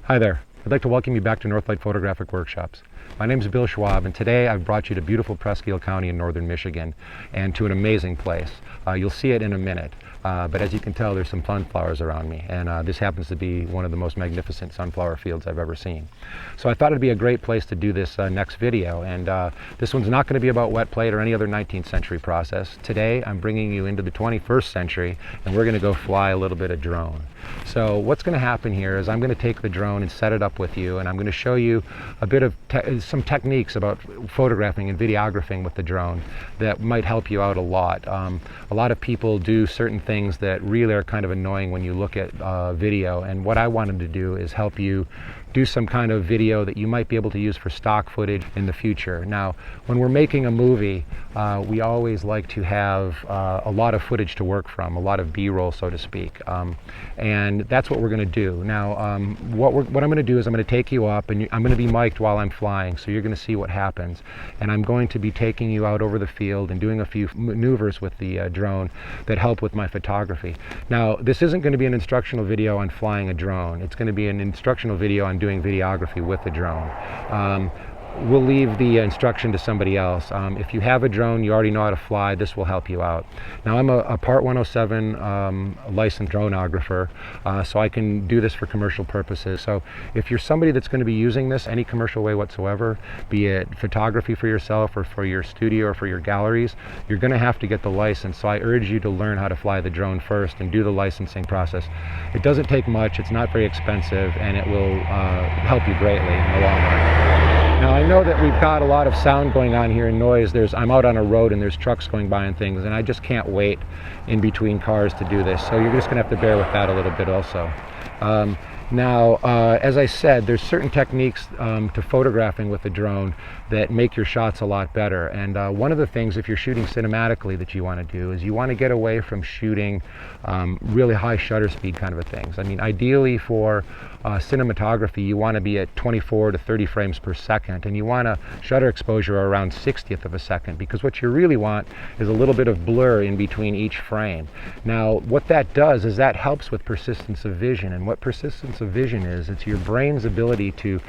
Hi there. I'd like to welcome you back to Northlight Photographic Workshops. My name is Bill Schwab, and today I've brought you to beautiful Presque Isle County in northern Michigan and to an amazing place. You'll see it in a minute, but as you can tell, there's some sunflowers around me, and this happens to be one of the most magnificent sunflower fields I've ever seen. So I thought it'd be a great place to do this next video, and this one's not going to be about wet plate or any other 19th century process. Today I'm bringing you into the 21st century, and we're going to go fly a little bit of drone. So what's going to happen here is I'm going to take the drone and set it up with you, and I'm going to show you a bit of some techniques about photographing and videographing with the drone that might help you out a lot. A lot of people do certain things that really are kind of annoying when you look at video, and what I wanted to do is help you do some kind of video that you might be able to use for stock footage in the future. Now, when we're making a movie, we always like to have a lot of footage to work from, a lot of B-roll, so to speak, and that's what we're going to do. Now, what I'm going to do is I'm going to take you up, and I'm going to be mic'd while I'm flying, so you're going to see what happens. And I'm going to be taking you out over the field and doing a few maneuvers with the drone that help with my photography. Now, this isn't going to be an instructional video on flying a drone. It's going to be an instructional video on doing videography with the drone. We'll leave the instruction to somebody else. If you have a drone, you already know how to fly, this will help you out. Now, I'm a Part 107 licensed dronographer, so I can do this for commercial purposes. So if you're somebody that's going to be using this any commercial way whatsoever, be it photography for yourself or for your studio or for your galleries, you're going to have to get the license. So I urge you to learn how to fly the drone first and do the licensing process. It doesn't take much, it's not very expensive, and it will help you greatly in the long run. Now, I know that we've got a lot of sound going on here and noise. I'm out on a road and there's trucks going by and things, and I just can't wait in between cars to do this. So you're just going to have to bear with that a little bit also. Now, as I said, there's certain techniques to photographing with the drone that make your shots a lot better. And one of the things, if you're shooting cinematically, that you want to do is you want to get away from shooting really high shutter speed kind of things. I mean, ideally for cinematography, you want to be at 24 to 30 frames per second, and you want a shutter exposure around 60th of a second, because what you really want is a little bit of blur in between each frame. Now, what that does is that helps with persistence of vision, and what persistence of vision is, it's your brain's ability to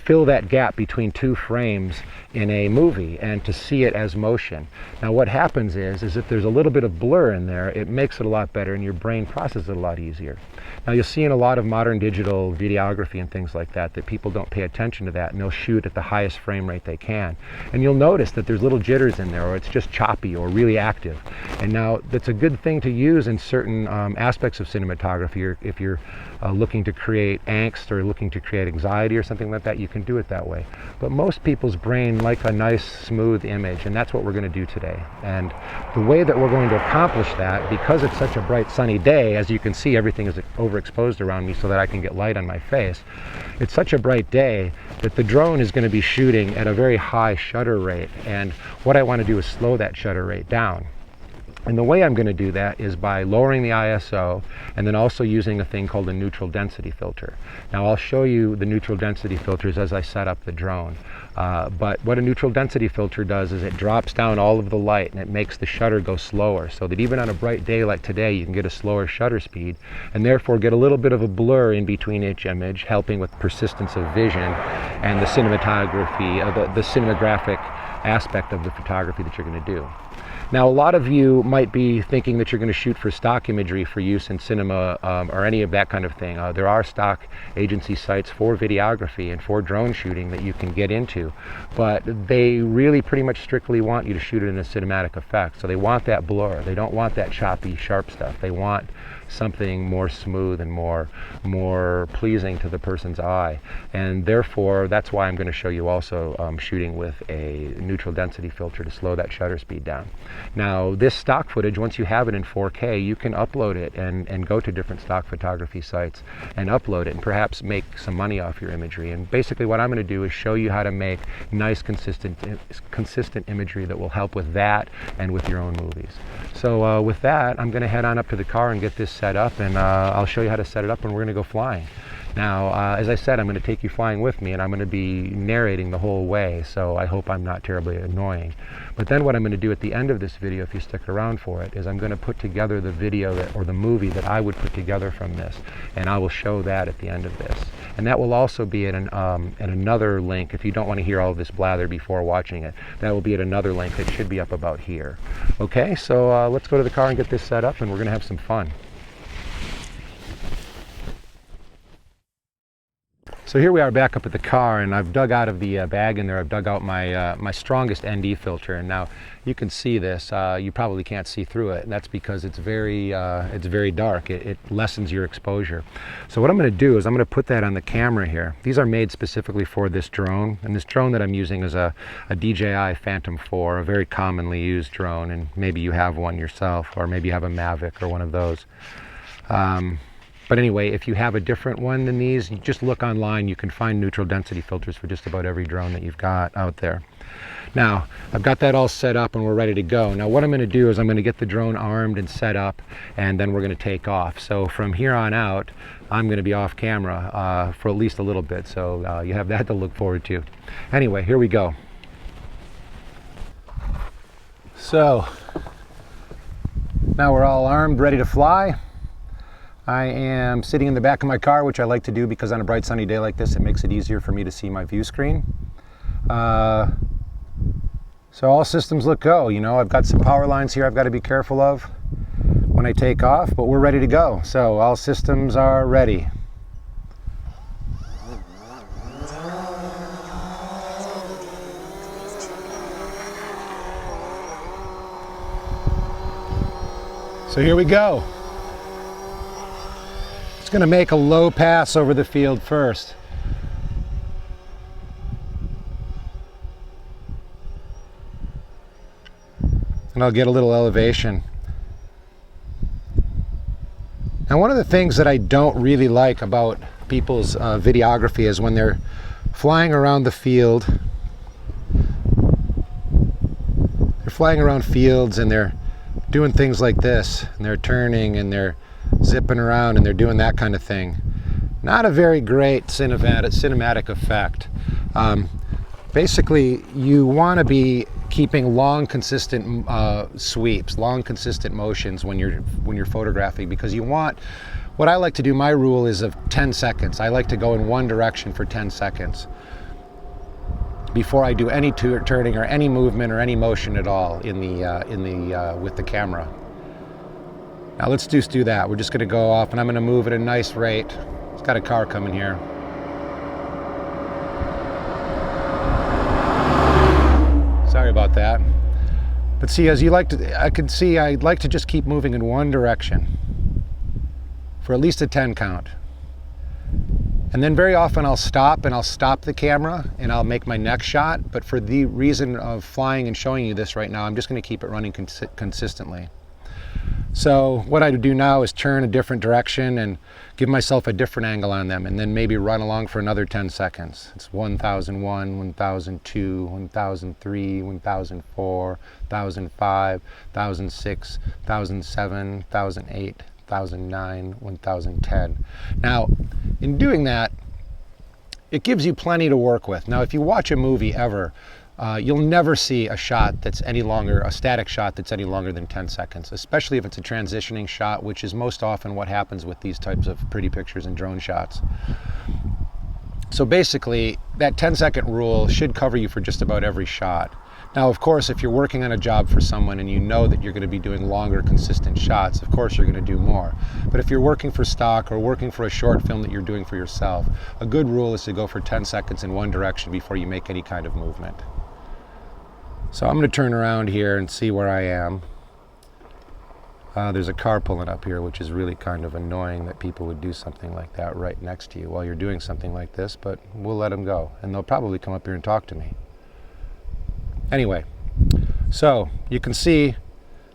fill that gap between two frames in a movie and to see it as motion. Now, what happens is if there's a little bit of blur in there, it makes it a lot better and your brain processes it a lot easier. Now, you'll see in a lot of modern digital videography and things like that people don't pay attention to that, and they'll shoot at the highest frame rate they can. And you'll notice that there's little jitters in there, or it's just choppy or really active. And now, that's a good thing to use in certain aspects of cinematography, or if you're looking to create angst or looking to create anxiety or something like that, you can do it that way. But most people's brain like a nice smooth image, and that's what we're going to do today. And the way that we're going to accomplish that, because it's such a bright sunny day, as you can see, everything is overexposed around me so that I can get light on my face. It's such a bright day that the drone is going to be shooting at a very high shutter rate, and what I want to do is slow that shutter rate down. And the way I'm going to do that is by lowering the ISO and then also using a thing called a neutral density filter. Now, I'll show you the neutral density filters as I set up the drone. But what a neutral density filter does is it drops down all of the light and it makes the shutter go slower, so that even on a bright day like today, you can get a slower shutter speed and therefore get a little bit of a blur in between each image, helping with persistence of vision and the cinematography, the cinematographic aspect of the photography that you're going to do. Now, a lot of you might be thinking that you're going to shoot for stock imagery for use in cinema or any of that kind of thing. There are stock agency sites for videography and for drone shooting that you can get into, but they really pretty much strictly want you to shoot it in a cinematic effect. So they want that blur. They don't want that choppy, sharp stuff. They want something more smooth and more pleasing to the person's eye. And therefore, that's why I'm going to show you also shooting with a neutral density filter to slow that shutter speed down. Now, this stock footage, once you have it in 4K, you can upload it and go to different stock photography sites and upload it and perhaps make some money off your imagery. And basically what I'm going to do is show you how to make nice, consistent imagery that will help with that and with your own movies. So with that, I'm going to head on up to the car and get this set up, and I'll show you how to set it up, and we're going to go flying. Now, as I said, I'm going to take you flying with me, and I'm going to be narrating the whole way, so I hope I'm not terribly annoying. But then what I'm going to do at the end of this video, if you stick around for it, is I'm going to put together the video or the movie that I would put together from this, and I will show that at the end of this. And that will also be at another link. If you don't want to hear all of this blather before watching it, that will be at another link that should be up about here. Okay, so let's go to the car and get this set up, and we're going to have some fun. So here we are back up at the car, and I've dug out of the bag in there, I've dug out my my strongest ND filter, and now you can see this. You probably can't see through it, and that's because it's very dark. It lessens your exposure. So what I'm going to do is I'm going to put that on the camera here. These are made specifically for this drone, and this drone that I'm using is a DJI Phantom 4, a very commonly used drone, and maybe you have one yourself, or maybe you have a Mavic or one of those. But anyway, if you have a different one than these, you just look online. You can find neutral density filters for just about every drone that you've got out there. Now, I've got that all set up and we're ready to go. Now, what I'm going to do is I'm going to get the drone armed and set up, and then we're going to take off. So from here on out, I'm going to be off camera for at least a little bit. So you have that to look forward to. Anyway, here we go. So now we're all armed, ready to fly. I am sitting in the back of my car, which I like to do because on a bright sunny day like this, it makes it easier for me to see my view screen. So all systems look go. You know, I've got some power lines here I've got to be careful of when I take off, but we're ready to go. So all systems are ready. So here we go. Going to make a low pass over the field first. And I'll get a little elevation. Now, one of the things that I don't really like about people's videography is when they're flying around the field. They're flying around fields and they're doing things like this, and they're turning and they're zipping around and they're doing that kind of thing. Not a very great cinematic effect. Basically, you want to be keeping long, consistent sweeps, long, consistent motions when you're photographing, because you want, what I like to do, my rule is of 10 seconds. I like to go in one direction for 10 seconds before I do any turning or any movement or any motion at all with the camera. Now let's just do that. We're just going to go off, and I'm going to move at a nice rate. It's got a car coming here. Sorry about that. But see, as you like to, I can see I'd like to just keep moving in one direction for at least a 10 count. And then very often I'll stop, and I'll stop the camera and I'll make my next shot. But for the reason of flying and showing you this right now, I'm just going to keep it running consistently. So what I do now is turn a different direction and give myself a different angle on them, and then maybe run along for another 10 seconds. It's 1001, 1002, 1003, 1004, 1005, 1006, 1007, 1008, 1009, 1010. Now, in doing that, it gives you plenty to work with. Now, if you watch a movie ever, you'll never see a shot that's any longer, a static shot that's any longer than 10 seconds, especially if it's a transitioning shot, which is most often what happens with these types of pretty pictures and drone shots. So basically, that 10-second rule should cover you for just about every shot. Now, of course, if you're working on a job for someone and you know that you're going to be doing longer, consistent shots, of course you're going to do more. But if you're working for stock or working for a short film that you're doing for yourself, a good rule is to go for 10 seconds in one direction before you make any kind of movement. So I'm going to turn around here and see where I am. There's a car pulling up here, which is really kind of annoying that people would do something like that right next to you while you're doing something like this, but we'll let them go. And they'll probably come up here and talk to me. Anyway, so you can see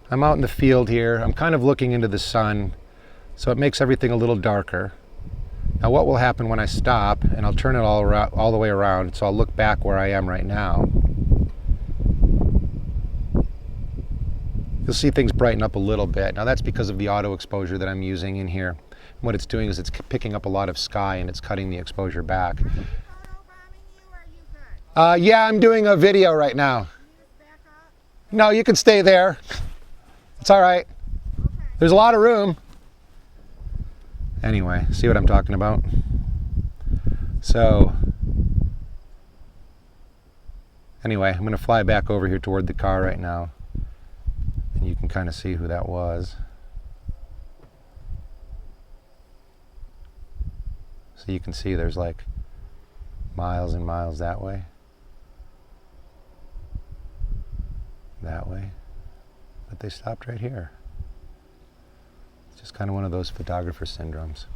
I'm out in the field here. I'm kind of looking into the sun, so it makes everything a little darker. Now what will happen when I stop, and I'll turn it all the way around, so I'll look back where I am right now. you'll see things brighten up a little bit. Now that's because of the auto exposure that I'm using in here. What it's doing is it's picking up a lot of sky and it's cutting the exposure back. Yeah, I'm doing a video right now. No, you can stay there. It's all right. There's a lot of room. Anyway, see what I'm talking about? So, anyway, I'm going to fly back over here toward the car right now. And you can kind of see who that was. So you can see there's like miles and miles that way. That way. But they stopped right here. It's just kind of one of those photographer syndromes.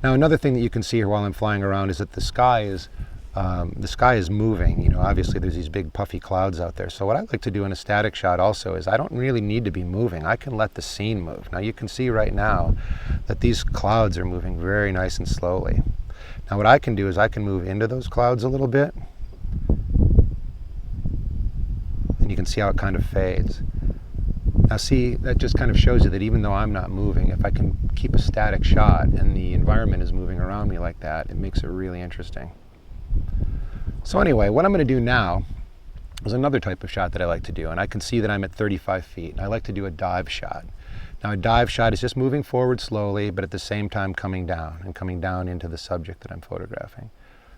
Now another thing that you can see here while I'm flying around is that the sky is moving. You know, obviously there's these big puffy clouds out there. So what I like to do in a static shot also is I don't really need to be moving. I can let the scene move. Now you can see right now that these clouds are moving very nice and slowly. Now what I can do is I can move into those clouds a little bit. And you can see how it kind of fades. Now see, that just kind of shows you that even though I'm not moving, if I can keep a static shot and the environment is moving around me like that, it makes it really interesting. So anyway, what I'm going to do now is another type of shot that I like to do, and I can see that I'm at 35 feet, and I like to do a dive shot. Now a dive shot is just moving forward slowly, but at the same time coming down into the subject that I'm photographing.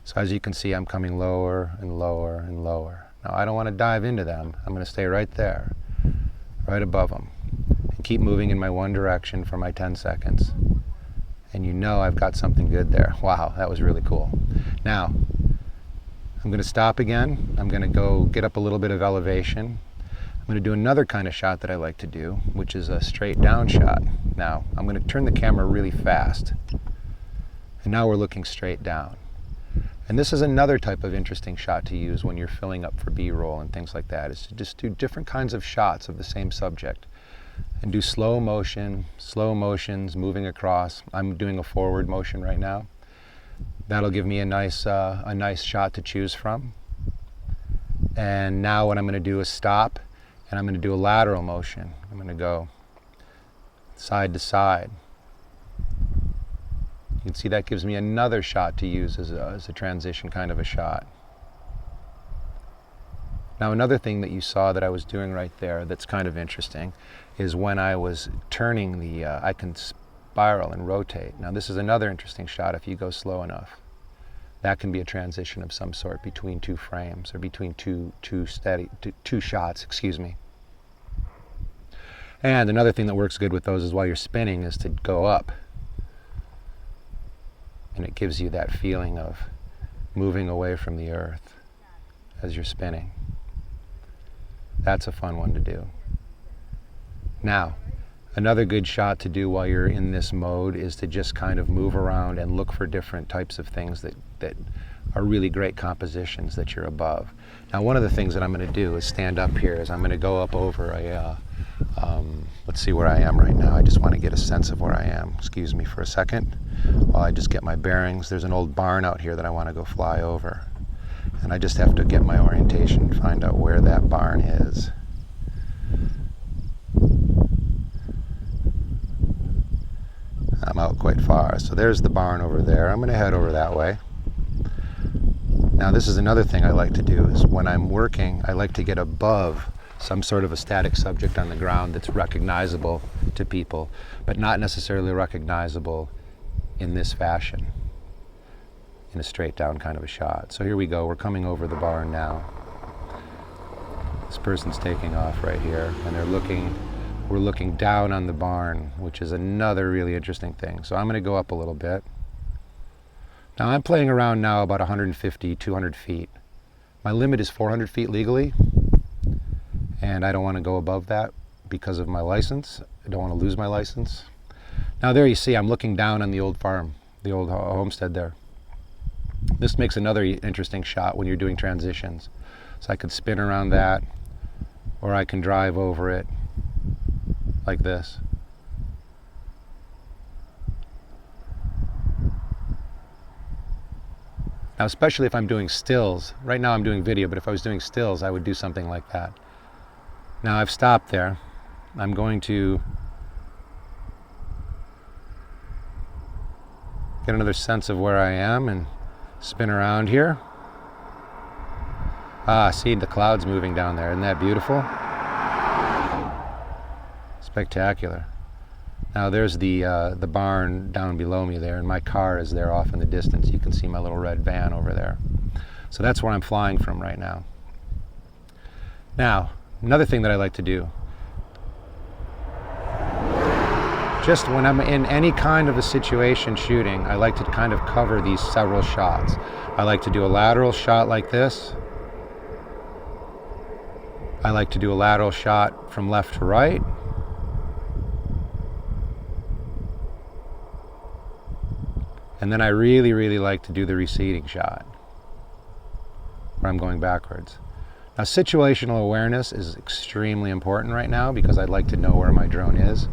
So as you can see, I'm coming lower and lower and lower. Now I don't want to dive into them. I'm going to stay right there, right above them, and keep moving in my one direction for my 10 seconds. And you know I've got something good there. Wow, that was really cool. Now, I'm going to stop again. I'm going to go get up a little bit of elevation. I'm going to do another kind of shot that I like to do, which is a straight down shot. Now, I'm going to turn the camera really fast. And now we're looking straight down. And this is another type of interesting shot to use when you're filling up for B-roll and things like that, is to just do different kinds of shots of the same subject. And do slow motions moving across. I'm doing a forward motion right now. That'll give me a nice shot to choose from. And now what I'm going to do is stop, and I'm going to do a lateral motion. I'm going to go side to side. You can see that gives me another shot to use as a transition kind of a shot. Now another thing that you saw that I was doing right there that's kind of interesting is when I was turning I can spiral and rotate. Now this is another interesting shot if you go slow enough. That can be a transition of some sort between two frames, or between two shots, excuse me. And another thing that works good with those is while you're spinning is to go up. And it gives you that feeling of moving away from the earth as you're spinning. That's a fun one to do. Now, another good shot to do while you're in this mode is to just kind of move around and look for different types of things that are really great compositions that you're above. Now, one of the things that I'm going to do is stand up here. Is I'm going to go up over let's see where I am right now. I just want to get a sense of where I am. Excuse me for a second while I just get my bearings. There's an old barn out here that I want to go fly over. And I just have to get my orientation, find out where that barn is. I'm out quite far. So there's the barn over there. I'm going to head over that way. Now this is another thing I like to do, is when I'm working, I like to get above some sort of a static subject on the ground that's recognizable to people, but not necessarily recognizable in this fashion, in a straight down kind of a shot. So here we go. We're coming over the barn now. This person's taking off right here, and we're looking down on the barn, which is another really interesting thing. So I'm going to go up a little bit. Now I'm playing around now about 150, 200 feet. My limit is 400 feet legally, and I don't want to go above that because of my license. I don't want to lose my license. Now there you see I'm looking down on the old farm, the old homestead there. This makes another interesting shot when you're doing transitions. So I could spin around that, or I can drive over it like this. Now, especially if I'm doing stills. Right now I'm doing video, but if I was doing stills, I would do something like that. Now I've stopped there, I'm going to get another sense of where I am and spin around here. See the clouds moving down there. Isn't that beautiful? Spectacular. Now there's the barn down below me there, and my car is there off in the distance. You can see my little red van over there. So that's where I'm flying from right now. Now, another thing that I like to do, just when I'm in any kind of a situation shooting, I like to kind of cover these several shots. I like to do a lateral shot like this. I like to do a lateral shot from left to right. And then I really, really like to do the receding shot, where I'm going backwards. Now, situational awareness is extremely important right now because I'd like to know where my drone is.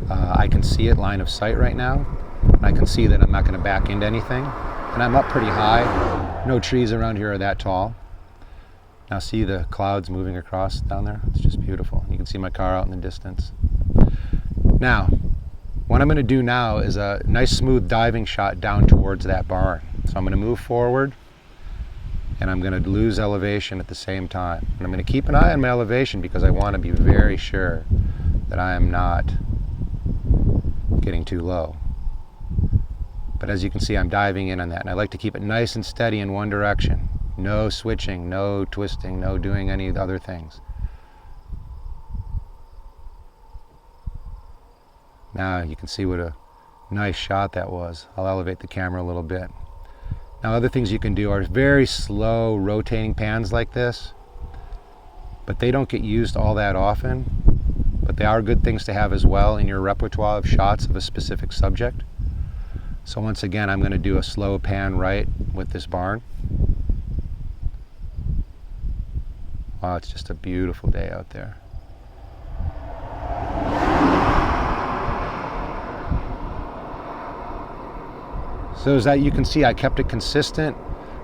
I can see it line of sight right now, and I can see that I'm not going to back into anything. And I'm up pretty high. No trees around here are that tall. Now see the clouds moving across down there? It's just beautiful. You can see my car out in the distance. Now, what I'm going to do now is a nice smooth diving shot down towards that barn. So I'm going to move forward, and I'm going to lose elevation at the same time. And I'm going to keep an eye on my elevation because I want to be very sure that I am not getting too low. But as you can see, I'm diving in on that, and I like to keep it nice and steady in one direction. No switching, no twisting, no doing any other things. Now you can see what a nice shot that was. I'll elevate the camera a little bit. Now other things you can do are very slow rotating pans like this, but they don't get used all that often. But they are good things to have as well in your repertoire of shots of a specific subject. So once again, I'm going to do a slow pan right with this barn. Wow, it's just a beautiful day out there. So as that you can see, I kept it consistent.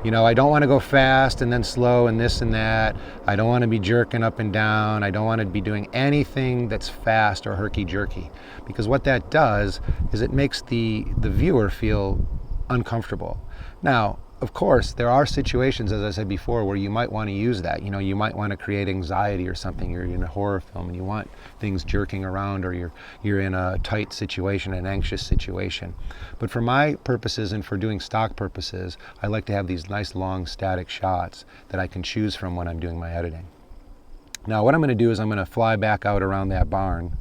You know, I don't want to go fast and then slow and this and that. I don't want to be jerking up and down. I don't want to be doing anything that's fast or herky-jerky. Because what that does is it makes the viewer feel uncomfortable. Now, of course, there are situations, as I said before, where you might want to use that. You know, you might want to create anxiety or something. You're in a horror film and you want things jerking around, or you're in a tight situation, an anxious situation. But for my purposes and for doing stock purposes, I like to have these nice long static shots that I can choose from when I'm doing my editing. Now what I'm going to do is I'm going to fly back out around that barn,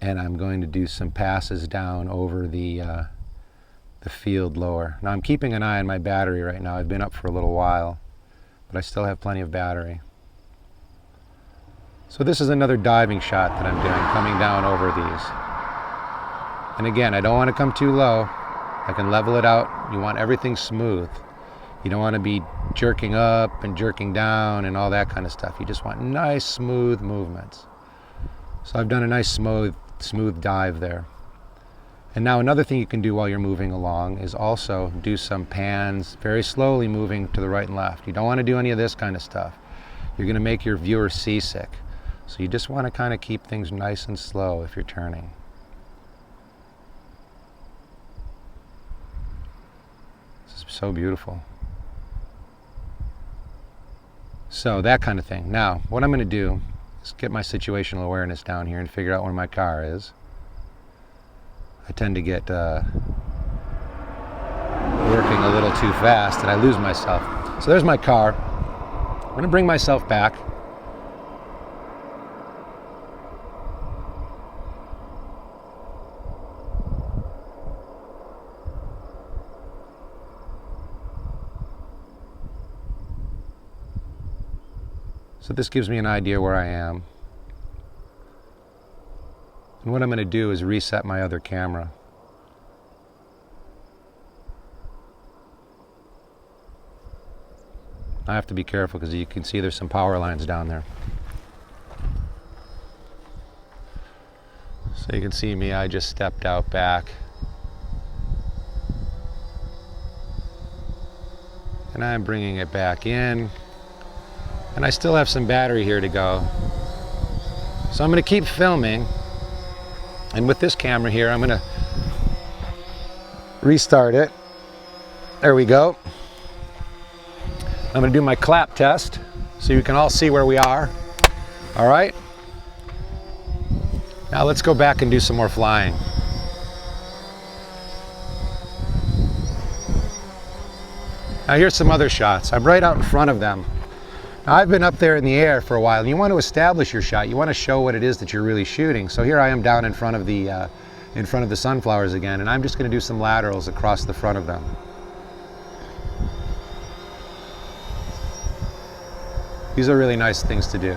and I'm going to do some passes down over the field lower. Now I'm keeping an eye on my battery right now. I've been up for a little while, but I still have plenty of battery. So this is another diving shot that I'm doing, coming down over these. And again, I don't want to come too low. I can level it out. You want everything smooth. You don't want to be jerking up and jerking down and all that kind of stuff. You just want nice, smooth movements. So I've done a nice smooth dive there. And now another thing you can do while you're moving along is also do some pans, very slowly moving to the right and left. You don't want to do any of this kind of stuff. You're going to make your viewer seasick. So you just want to kind of keep things nice and slow if you're turning. This is so beautiful. So that kind of thing. Now, what I'm going to do is get my situational awareness down here and figure out where my car is. I tend to get working a little too fast and I lose myself. So there's my car. I'm going to bring myself back. So this gives me an idea where I am. And what I'm going to do is reset my other camera. I have to be careful because you can see there's some power lines down there. So you can see me, I just stepped out back. And I'm bringing it back in. And I still have some battery here to go. So I'm going to keep filming. And with this camera here, I'm going to restart it. There we go. I'm going to do my clap test so you can all see where we are. All right. Now let's go back and do some more flying. Now here's some other shots. I'm right out in front of them. Now, I've been up there in the air for a while, and you want to establish your shot. You want to show what it is that you're really shooting. So here I am down in front of the sunflowers again, and I'm just going to do some laterals across the front of them. These are really nice things to do.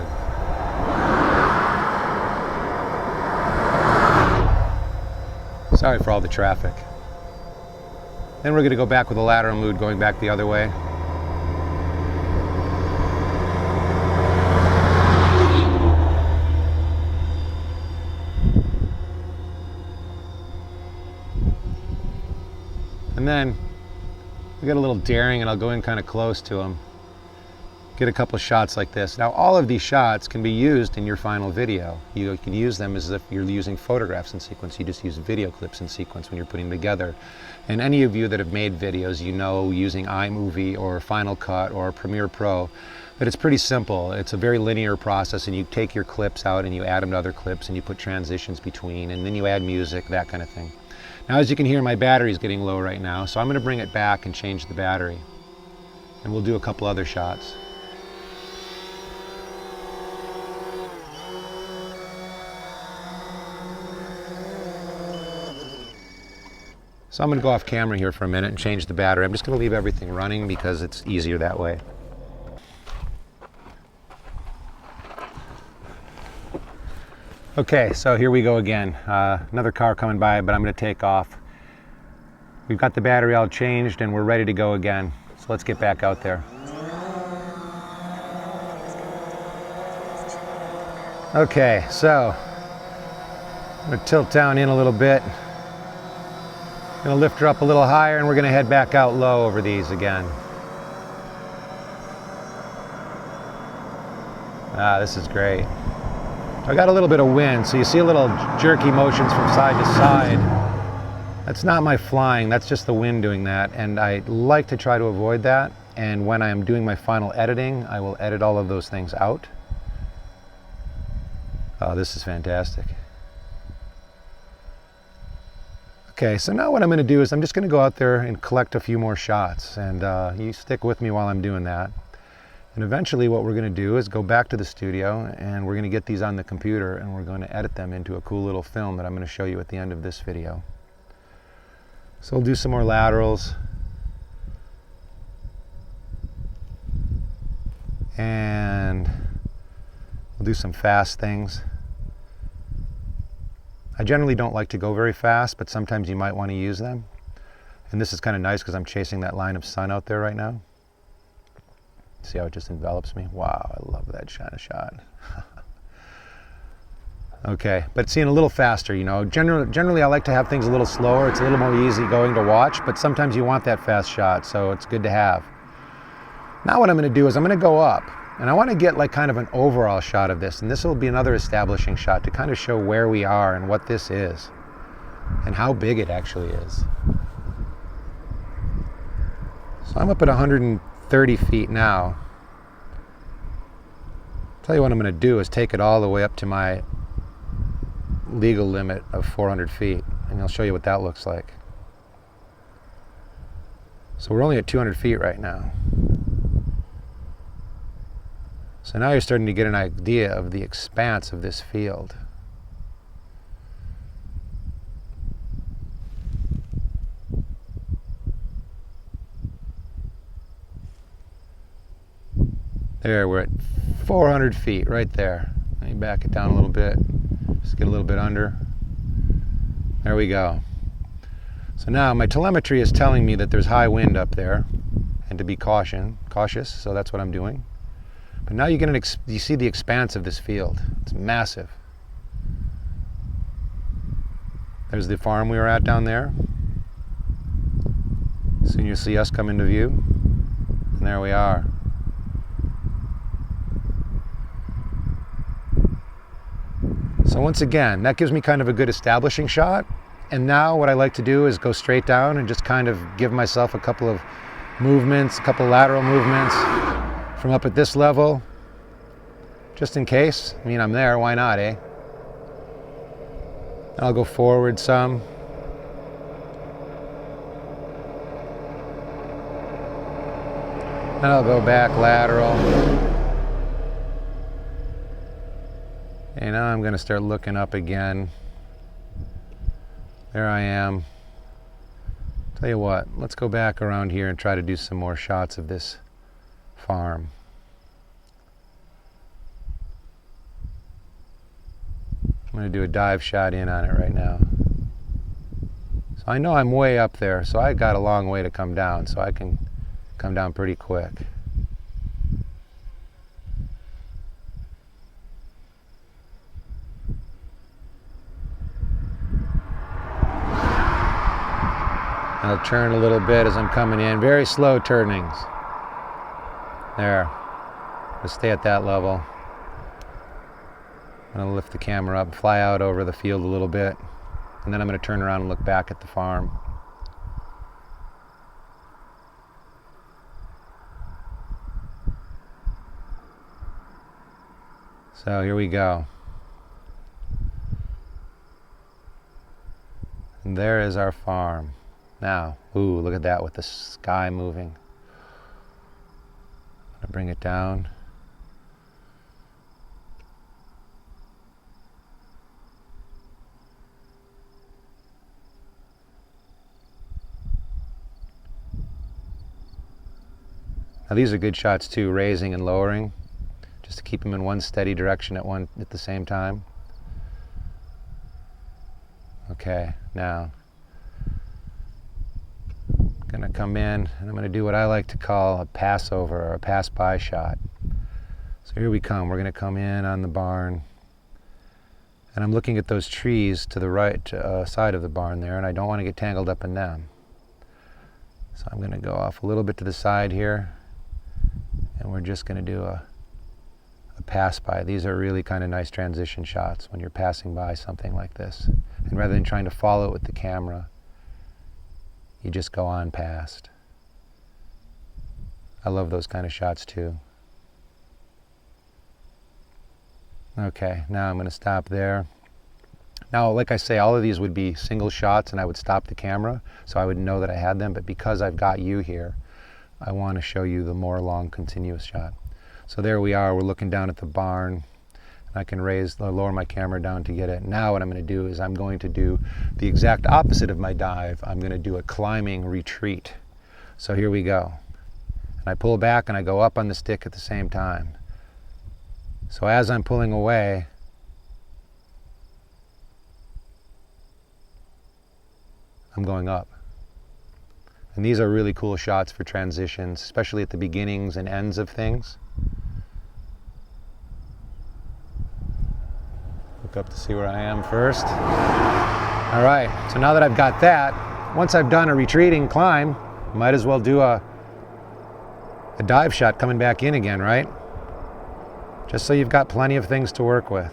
Sorry for all the traffic. Then we're going to go back with a lateral mood, going back the other way. And then we get a little daring, and I'll go in kind of close to them. Get a couple shots like this. Now all of these shots can be used in your final video. You can use them as if you're using photographs in sequence. You just use video clips in sequence when you're putting together. And any of you that have made videos, you know, using iMovie or Final Cut or Premiere Pro, that it's pretty simple. It's a very linear process, and you take your clips out and you add them to other clips, and you put transitions between, and then you add music, that kind of thing. Now as you can hear, my battery is getting low right now, so I'm going to bring it back and change the battery. And we'll do a couple other shots. So I'm going to go off camera here for a minute and change the battery. I'm just going to leave everything running because it's easier that way. Okay, so here we go again. Another car coming by, but I'm going to take off. We've got the battery all changed and we're ready to go again. So let's get back out there. Okay, so I'm going to tilt down in a little bit. Going to lift her up a little higher, and we're going to head back out low over these again. This is great. I got a little bit of wind, so you see a little jerky motions from side to side. That's not my flying, that's just the wind doing that, and I like to try to avoid that. And when I am doing my final editing, I will edit all of those things out. Oh, this is fantastic. Okay, so now what I'm going to do is I'm just going to go out there and collect a few more shots, and you stick with me while I'm doing that. And eventually what we're going to do is go back to the studio, and we're going to get these on the computer, and we're going to edit them into a cool little film that I'm going to show you at the end of this video. So we'll do some more laterals. And we'll do some fast things. I generally don't like to go very fast, but sometimes you might want to use them. And this is kind of nice because I'm chasing that line of sun out there right now. See how it just envelops me? Wow, I love that kind of shot. Okay, but seeing a little faster, you know. Generally I like to have things a little slower. It's a little more easy going to watch, but sometimes you want that fast shot, so it's good to have. Now what I'm going to do is I'm going to go up. And I want to get like kind of an overall shot of this, and this will be another establishing shot to kind of show where we are and what this is and how big it actually is. So I'm up at 130 feet now. I'll tell you what I'm going to do is take it all the way up to my legal limit of 400 feet, and I'll show you what that looks like. So we're only at 200 feet right now. So now you're starting to get an idea of the expanse of this field. There, we're at 400 feet right there. Let me back it down a little bit. Just get a little bit under. There we go. So now my telemetry is telling me that there's high wind up there and to be cautious, so that's what I'm doing. But now you get you see the expanse of this field. It's massive. There's the farm we were at down there. Soon you'll see us come into view. And there we are. So once again, that gives me kind of a good establishing shot. And now what I like to do is go straight down and just kind of give myself a couple of movements, a couple lateral movements from up at this level, just in case. I mean, I'm there, why not, eh? And I'll go forward some. And I'll go back lateral. And now I'm going to start looking up again. There I am. Tell you what, let's go back around here and try to do some more shots of this farm. I'm going to do a dive shot in on it right now. So I know I'm way up there, so I got a long way to come down, so I can come down pretty quick. I'll turn a little bit as I'm coming in. Very slow turnings. There. Let's stay at that level. I'm going to lift the camera up, fly out over the field a little bit, and then I'm going to turn around and look back at the farm. So here we go. And there is our farm. Now, ooh, look at that with the sky moving. I'm gonna bring it down. Now these are good shots too, raising and lowering, just to keep them in one steady direction at the same time. Okay, now I'm going to come in and I'm going to do what I like to call a passover or a pass-by shot. So here we come. We're going to come in on the barn, and I'm looking at those trees to the right side of the barn there, and I don't want to get tangled up in them. So I'm going to go off a little bit to the side here, and we're just going to do a pass-by. These are really kind of nice transition shots when you're passing by something like this. And rather than trying to follow it with the camera, you just go on past. I love those kind of shots too. Okay, now I'm going to stop there. Now, like I say, all of these would be single shots and I would stop the camera so I would know that I had them, but because I've got you here, I want to show you the more long continuous shot. So there we are, we're looking down at the barn. I can lower my camera down to get it. Now what I'm going to do is I'm going to do the exact opposite of my dive. I'm going to do a climbing retreat. So here we go. And I pull back and I go up on the stick at the same time. So as I'm pulling away, I'm going up. And these are really cool shots for transitions, especially at the beginnings and ends of things. Look up to see where I am first. All right, so now that I've got that, once I've done a retreating climb, might as well do a dive shot coming back in again, right? Just so you've got plenty of things to work with.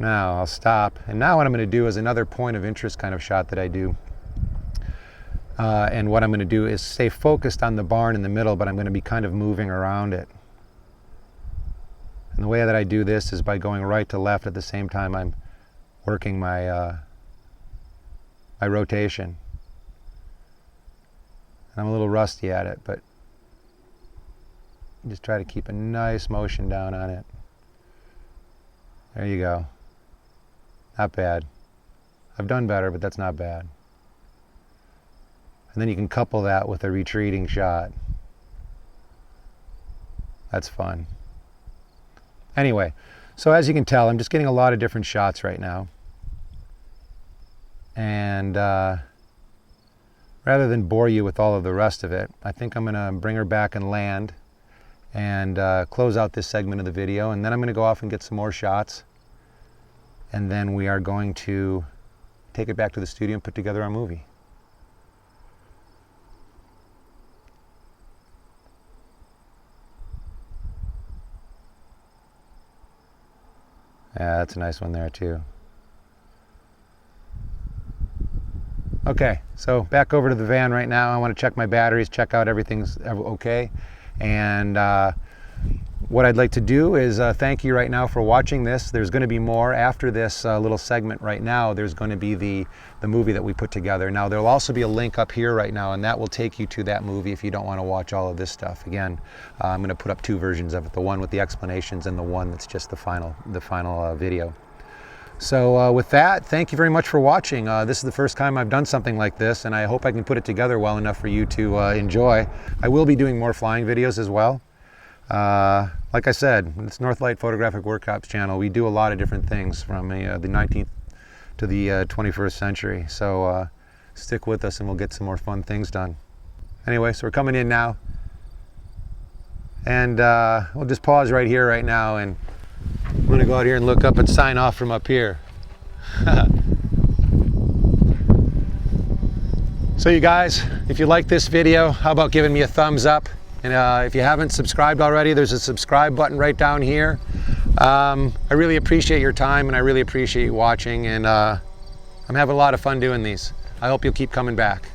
Now I'll stop, and now what I'm going to do is another point of interest kind of shot that I do. And what I'm going to do is stay focused on the barn in the middle, but I'm going to be kind of moving around it. And the way that I do this is by going right to left at the same time I'm working my my rotation. And I'm a little rusty at it, but just try to keep a nice motion down on it. There you go. Not bad. I've done better, but that's not bad. And then you can couple that with a retreating shot. That's fun. Anyway, so as you can tell, I'm just getting a lot of different shots right now. And rather than bore you with all of the rest of it, I think I'm going to bring her back and land and close out this segment of the video. And then I'm going to go off and get some more shots. And then we are going to take it back to the studio and put together our movie. Yeah, that's a nice one there too. Okay, so back over to the van right now. I want to check my batteries, check out everything's okay. And what I'd like to do is thank you right now for watching this. There's going to be more after this little segment right now. There's going to be the movie that we put together. Now there'll also be a link up here right now, and that will take you to that movie if you don't want to watch all of this stuff. Again, I'm going to put up two versions of it, the one with the explanations and the one that's just the final video. So with that, thank you very much for watching. This is the first time I've done something like this, and I hope I can put it together well enough for you to enjoy. I will be doing more flying videos as well. Like I said, it's Northlight Photographic Workshops channel. We do a lot of different things from the 19th to the 21st century. So stick with us and we'll get some more fun things done. Anyway, so we're coming in now. And we'll just pause right here right now, and I'm going to go out here and look up and sign off from up here. So you guys, if you like this video, how about giving me a thumbs up? And if you haven't subscribed already, there's a subscribe button right down here. I really appreciate your time, and I really appreciate you watching, and I'm having a lot of fun doing these. I hope you'll keep coming back.